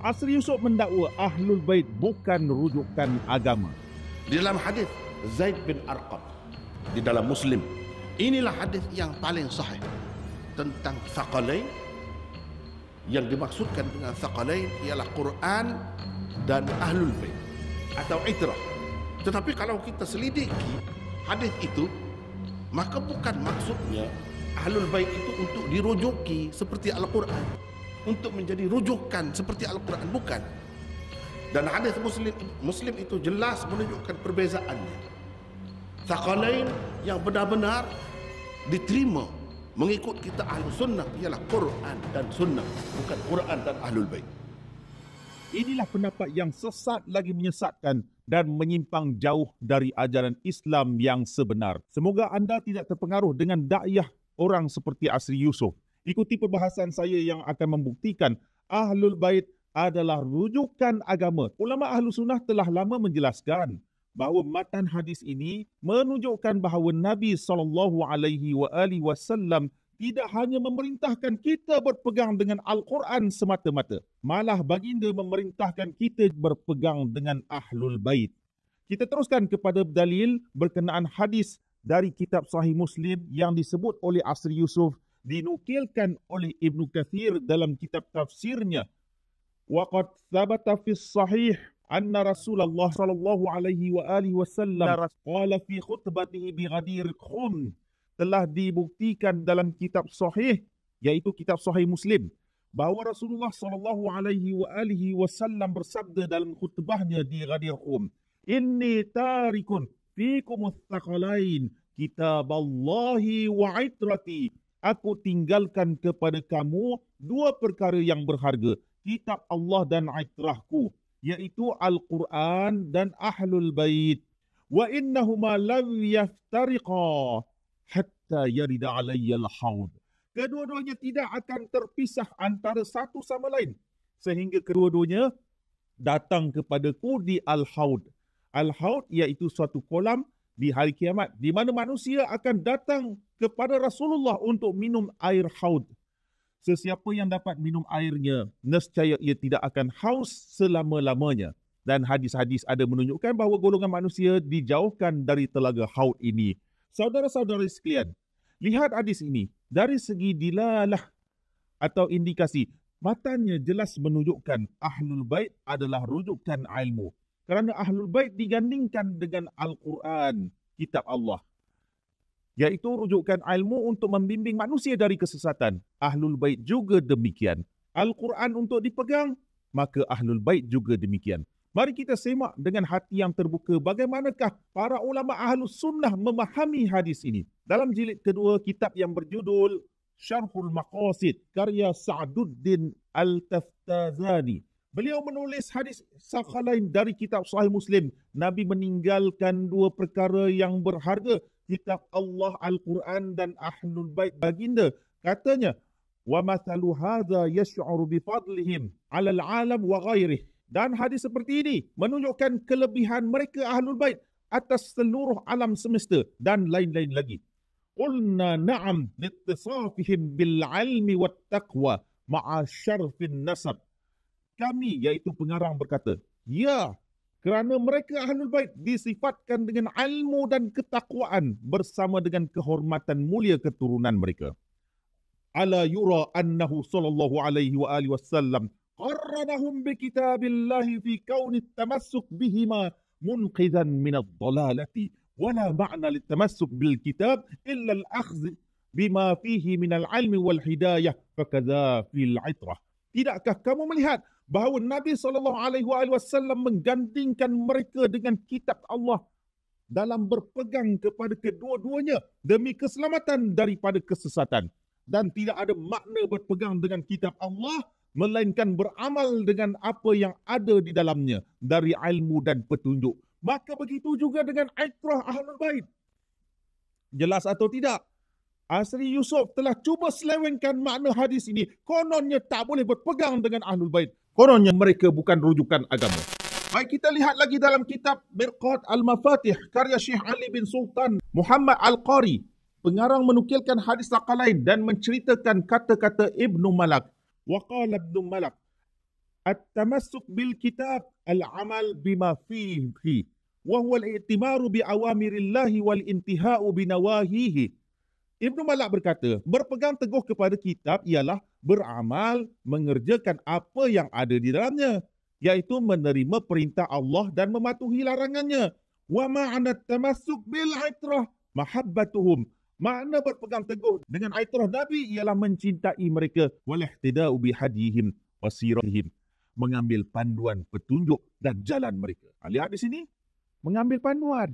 Asri Yusof mendakwa Ahlul Bait bukan rujukan agama. Di dalam hadis Zaid bin Arqam di dalam Muslim, inilah hadis yang paling sahih tentang Thaqalain. Yang dimaksudkan dengan Thaqalain ialah Quran dan Ahlul Bait atau Itrah. Tetapi kalau kita selidiki hadis itu, maka bukan maksudnya Ahlul Bait itu untuk dirujuki seperti Al-Quran, untuk menjadi rujukan seperti Al-Quran, bukan. Dan hadis Muslim itu jelas menunjukkan perbezaannya. Thaqalain yang benar-benar diterima mengikut kita Ahlu Sunnah ialah Quran dan Sunnah, bukan Quran dan Ahlul Bait. Inilah pendapat yang sesat lagi menyesatkan dan menyimpang jauh dari ajaran Islam yang sebenar. Semoga anda tidak terpengaruh dengan dakwah orang seperti Asri Yusof. Ikuti perbahasan saya yang akan membuktikan Ahlul Bait adalah rujukan agama. Ulama Ahlu Sunnah telah lama menjelaskan bahawa matan hadis ini menunjukkan bahawa Nabi SAW tidak hanya memerintahkan kita berpegang dengan Al-Quran semata-mata, malah baginda memerintahkan kita berpegang dengan Ahlul Bait. Kita teruskan kepada dalil berkenaan hadis dari kitab Sahih Muslim yang disebut oleh Asri Yusof, dinukilkan oleh Ibnu Kathir dalam kitab tafsirnya. Waqad thabata fi sahih anna Rasulullah sallallahu alaihi wasallam qala fi khutbatihi bi Ghadir Khum. Telah dibuktikan dalam kitab sahih, iaitu kitab Sahih Muslim, bahawa Rasulullah sallallahu alaihi wasallam bersabda dalam khutbahnya di Ghadir Khum, inni tarikun fikum tsaqalain kitaballahi wa itrati. Aku tinggalkan kepada kamu dua perkara yang berharga, kitab Allah dan itrahku, iaitu Al-Quran dan Ahlul Bait. Wa innahuma lam yaftariqa hatta yarida alayya al-haud. Kedua-duanya tidak akan terpisah antara satu sama lain sehingga kedua-duanya datang kepadaku di Al-Haud. Al-Haud iaitu suatu kolam di hari kiamat di mana manusia akan datang kepada Rasulullah untuk minum air haud. Sesiapa yang dapat minum airnya, nescaya ia tidak akan haus selama-lamanya. Dan hadis-hadis ada menunjukkan bahawa golongan manusia dijauhkan dari telaga haud ini. Saudara-saudara sekalian, lihat hadis ini dari segi dilalah atau indikasi. Matanya jelas menunjukkan Ahlul Bait adalah rujukan ilmu. Kerana Ahlul Bait digandingkan dengan Al-Quran, kitab Allah, iaitu rujukan ilmu untuk membimbing manusia dari kesesatan. Ahlul Bait juga demikian. Al-Quran untuk dipegang, maka Ahlul Bait juga demikian. Mari kita semak dengan hati yang terbuka bagaimanakah para ulama Ahlus Sunnah memahami hadis ini. Dalam jilid kedua kitab yang berjudul Syarhul Maqasid karya Sa'duddin Al-Taftazani, beliau menulis hadis Thaqalain dari kitab Sahih Muslim. Nabi meninggalkan dua perkara yang berharga, kitab Allah Al-Quran dan Ahlul Bait baginda. Katanya, wa mathalu hadza yash'uru bi fadlihim 'ala al-'alam wa ghairihi. Dan hadis seperti ini menunjukkan kelebihan mereka Ahlul Bait atas seluruh alam semesta dan lain-lain lagi. Qulna na'am littisafihim bil 'ilmi wat taqwa ma'a syarfin nasab. Kami, iaitu pengarang, berkata, ya, kerana mereka Ahlul Bait disifatkan dengan ilmu dan ketakwaan bersama dengan kehormatan mulia keturunan mereka. Ala yura annahu sallallahu alaihi wasallam qarranahum bi kitabillahi fi kauni tamassuk bihima munqidhan min ad-dalalati wala ma'na litamassuk bil kitab illa al-akhdh bima fihi min al-ilmi wal hidayah fakadha fil itrah. Tidakkah kamu melihat bahawa Nabi SAW menggandingkan mereka dengan kitab Allah dalam berpegang kepada kedua-duanya demi keselamatan daripada kesesatan. Dan tidak ada makna berpegang dengan kitab Allah melainkan beramal dengan apa yang ada di dalamnya dari ilmu dan petunjuk. Maka begitu juga dengan itrah Ahlul Bait. Jelas atau tidak? Asri Yusof telah cuba selewengkan makna hadis ini. Kononnya tak boleh berpegang dengan Ahlul Bait. Kononnya mereka bukan rujukan agama. Baik, kita lihat lagi dalam kitab Mirqat Al-Mafatih karya Syekh Ali bin Sultan Muhammad Al-Qari. Pengarang menukilkan hadis Thaqalain dan menceritakan kata-kata Ibnu Malak. Waqala Ibnu Malak, at-tamassuk bil kitab al-amal bima fihi wa huwa al-i'timaru bi awamirillahi wal intihau bi nawahihi. Ibnu Malak berkata, berpegang teguh kepada kitab ialah beramal mengerjakan apa yang ada di dalamnya, iaitu menerima perintah Allah dan mematuhi larangannya. Wa ma'ana tamassuk bil aitrah mahabbatuhum. Makna berpegang teguh dengan aitrah Nabi ialah mencintai mereka, wal ihtida'u bi hadihim wa siratihim, mengambil panduan, petunjuk dan jalan mereka. Lihat di sini, mengambil panduan.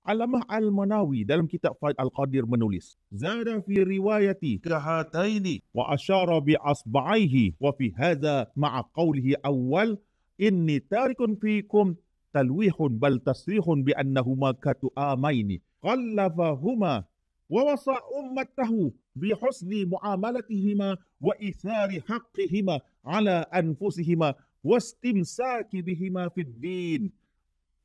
Alamah Al-Manawi dalam kitab Faid Al-Qadir menulis, zada fi riwayati kahataini wa asyara bi asba'aihi wa fi hadha ma'a qawlihi awal inni tarikun fikum talwihun bal tasrihun bi annahuma katu'amaini qallafahuma wa wasa ummatahu bi husni muamalatihima wa ithari haqqihima ala anfusihima wastimsaki bihima fid din.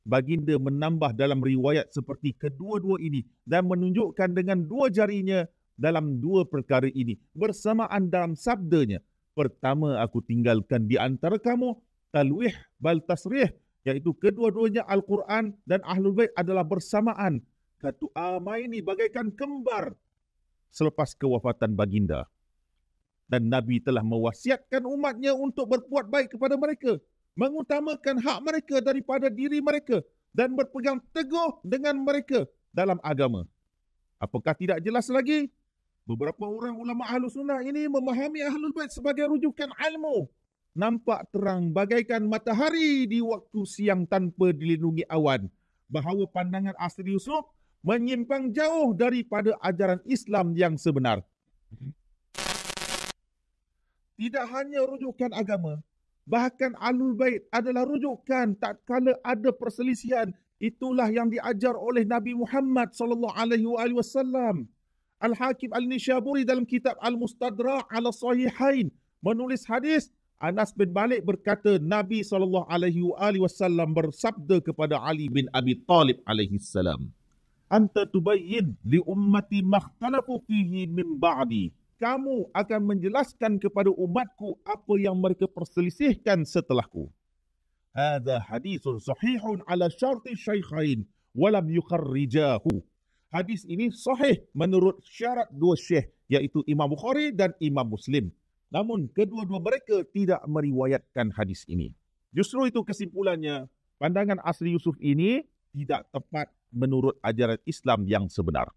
Baginda menambah dalam riwayat seperti kedua-dua ini dan menunjukkan dengan dua jarinya dalam dua perkara ini bersamaan dalam sabdanya. Pertama, aku tinggalkan di antara kamu talwih bal tasrih, iaitu kedua-duanya Al-Quran dan Ahlul Bait adalah bersamaan. Katu amaini bagaikan kembar selepas kewafatan baginda. Dan Nabi telah mewasiatkan umatnya untuk berbuat baik kepada mereka, mengutamakan hak mereka daripada diri mereka dan berpegang teguh dengan mereka dalam agama. Apakah tidak jelas lagi? Beberapa orang ulama Ahlus Sunnah ini memahami Ahlul Bait sebagai rujukan ilmu. Nampak terang bagaikan matahari di waktu siang tanpa dilindungi awan, bahawa pandangan Asri Yusuf menyimpang jauh daripada ajaran Islam yang sebenar. Tidak hanya rujukan agama, bahkan Ahlul Bait adalah rujukan tak kala ada perselisihan. Itulah yang diajar oleh Nabi Muhammad SAW. Al-Hakim Al-Nishaburi dalam kitab Al-Mustadrak ala Sahihain menulis hadis, Anas bin Malik berkata, Nabi SAW bersabda kepada Ali bin Abi Talib alaihissalam, Anta tubayyin li ummati makhtalafu fihi min ba'di. Kamu akan menjelaskan kepada umatku apa yang mereka perselisihkan setelahku. Hadha hadithun sahihun ala syarti syaikhain walam yukharrijahu. Hadis ini sahih menurut syarat dua syekh, iaitu Imam Bukhari dan Imam Muslim. Namun kedua-dua mereka tidak meriwayatkan hadis ini. Justru itu kesimpulannya, pandangan Asri Yusuf ini tidak tepat menurut ajaran Islam yang sebenar.